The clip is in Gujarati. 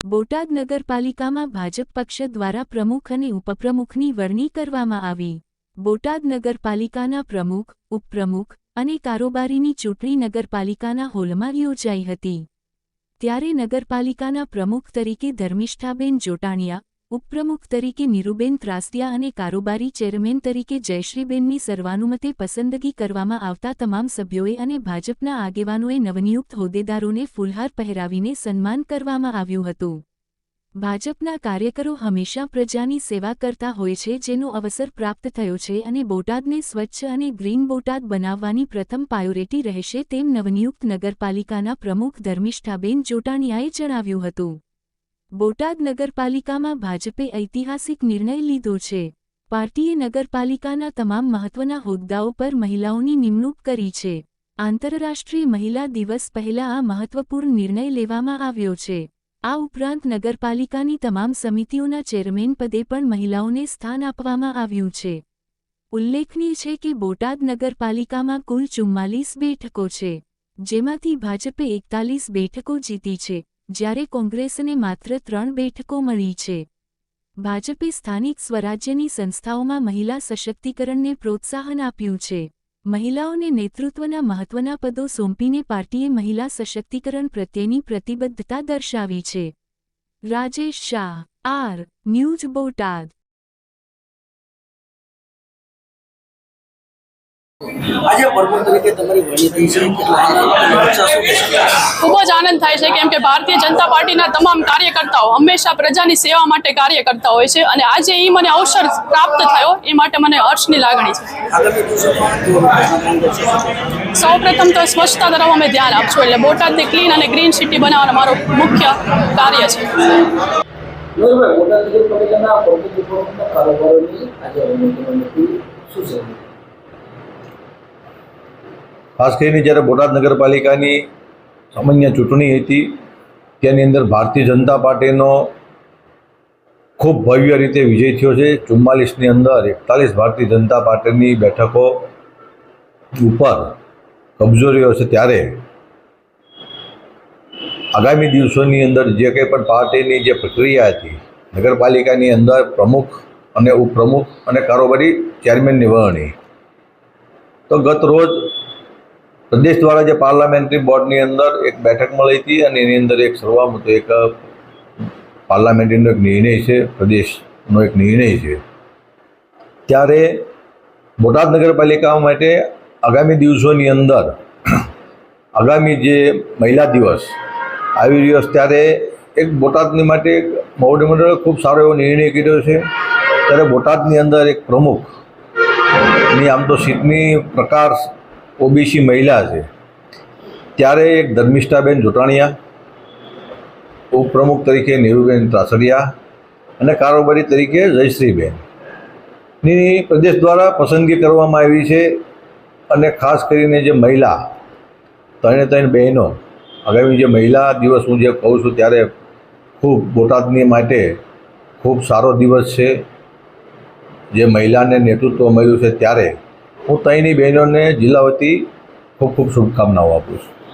બોટાદ નગરપાલિકામાં ભાજપ પક્ષ દ્વારા પ્રમુખ અને ઉપપ્રમુખની વરણી કરવામાં આવી. બોટાદ નગરપાલિકાના પ્રમુખ, ઉપપ્રમુખ અને કારોબારીની ચૂંટણી નગરપાલિકાના હોલમાં યોજાઈ હતી. ત્યારે નગરપાલિકાના પ્રમુખ તરીકે ધર્મિષ્ઠાબેન જોટાણીયા, ઉપપ્રમુખ તરીકે નીરુબેન ત્રાસડિયા અને કારોબારી ચેરમેન તરીકે જયશ્રીબેનની સર્વાનુમતે પસંદગી કરવામાં આવતા તમામ સભ્યોએ અને ભાજપના આગેવાનોએ નવનિયુક્ત હોદ્દેદારોને ફૂલહાર પહેરાવીને સન્માન કરવામાં આવ્યું હતું. ભાજપના કાર્યકરો હંમેશા પ્રજાની સેવા કરતા હોય છે, જેનો અવસર પ્રાપ્ત થયો છે અને બોટાદને સ્વચ્છ અને ગ્રીન બોટાદ બનાવવાની પ્રથમ પ્રાયોરિટી રહેશે તેમ નવનિયુક્ત નગરપાલિકાના પ્રમુખ ધર્મિષ્ઠાબેન જોટાણીયાએ જણાવ્યું હતું. બોટાદ નગરપાલિકામાં ભાજપે ઐતિહાસિક નિર્ણય લીધો છે. પાર્ટીએ નગરપાલિકાના તમામ મહત્વના હોદ્દાઓ પર મહિલાઓની નિમણૂક કરી છે. આંતરરાષ્ટ્રીય મહિલા દિવસ પહેલા આ મહત્વપૂર્ણ નિર્ણય લેવામાં આવ્યો છે. આ ઉપરાંત નગરપાલિકાની તમામ સમિતિઓના ચેરમેન પદે પણ મહિલાઓને સ્થાન આપવામાં આવ્યું છે. ઉલ્લેખનીય છે કે બોટાદ નગરપાલિકામાં કુલ 44 બેઠકો છે, જેમાંથી ભાજપે 41 બેઠકો જીતી છે, જ્યારે કોંગ્રેસને માત્ર 3 બેઠકો મળી છે. ભાજપે સ્થાનિક સ્વરાજ્યની સંસ્થાઓમાં મહિલા સશક્તિકરણને પ્રોત્સાહન આપ્યું છે. મહિલાઓને નેતૃત્વના મહત્વના પદો સોંપીને પાર્ટીએ મહિલા સશક્તિકરણ પ્રત્યેની પ્રતિબદ્ધતા દર્શાવી છે. Rajesh Shah, R news, Botad. આજે પ્રમુખ તરીકે તમારી વરણી થઈ છે, ખૂબ જ આનંદ થાય છે, કેમ કે ભારતીય જનતા પાર્ટીના તમામ કાર્યકર્તાઓ હંમેશા પ્રજાની સેવા માટે કાર્ય કરતા હોય છે અને આજે એ મને અવસર પ્રાપ્ત થયો એ માટે મને હર્ષની લાગણી છે. સૌપ્રથમ તો સ્વચ્છતા તરફ અમે ધ્યાન આપશું, એટલે બોટાદને ક્લીન અને ગ્રીન સિટી બનાવવાનો મારો મુખ્ય કાર્ય છે. બોટાદ નગરપાલિકાના પ્રમુખ કારોબારોની આજે શું છે? ખાસ કરીને જ્યારે બોટાદ નગરપાલિકાની સામાન્ય ચૂંટણી હતી તેની અંદર ભારતીય જનતા પાર્ટીનો ખૂબ ભવ્ય રીતે વિજય થયો છે. 44ની અંદર 41 ભારતીય જનતા પાર્ટીની બેઠકો ઉપર કબજો રહ્યો છે. ત્યારે આગામી દિવસોની અંદર જે કંઈ પણ પાર્ટીની જે પ્રક્રિયા હતી, નગરપાલિકાની અંદર પ્રમુખ અને ઉપપ્રમુખ અને કારોબારી ચેરમેનની વરણી, તો ગત રોજ પ્રદેશ દ્વારા જે પાર્લામેન્ટરી બોર્ડની અંદર એક બેઠક મળી હતી અને એની અંદર એક સર્વાનુમતે એક પાર્લામેન્ટરીનો એક નિર્ણય છે, પ્રદેશનો એક નિર્ણય છે. ત્યારે બોટાદ નગરપાલિકા માટે આગામી દિવસોની અંદર આગામી જે મહિલા દિવસ આવી રહ્યો છે, ત્યારે એક બોટાદની માટે મોવડી મંડળે ખૂબ સારો એવો નિર્ણય કર્યો છે. ત્યારે બોટાદની અંદર એક પ્રમુખની આમ તો સીટની પ્રકાર ઓબીસી મહિલા છે, ત્યારે એક ધર્મિષ્ઠાબેન જોટાણીયા, ઉપપ્રમુખ તરીકે નીરુબેન ત્રાસડિયા અને કારોબારી તરીકે જયશ્રીબેનની પ્રદેશ દ્વારા પસંદગી કરવામાં આવી છે. અને ખાસ કરીને જે મહિલા 3 બહેનો, આગામી જે મહિલા દિવસ હું જે કહું છું ત્યારે ખૂબ બોટાદની માટે ખૂબ સારો દિવસ છે. જે મહિલાને નેતૃત્વ મળ્યું છે, ત્યારે હું ત્રણેય બહેનોને જિલ્લા વતી ખૂબ ખૂબ શુભકામનાઓ આપું છું.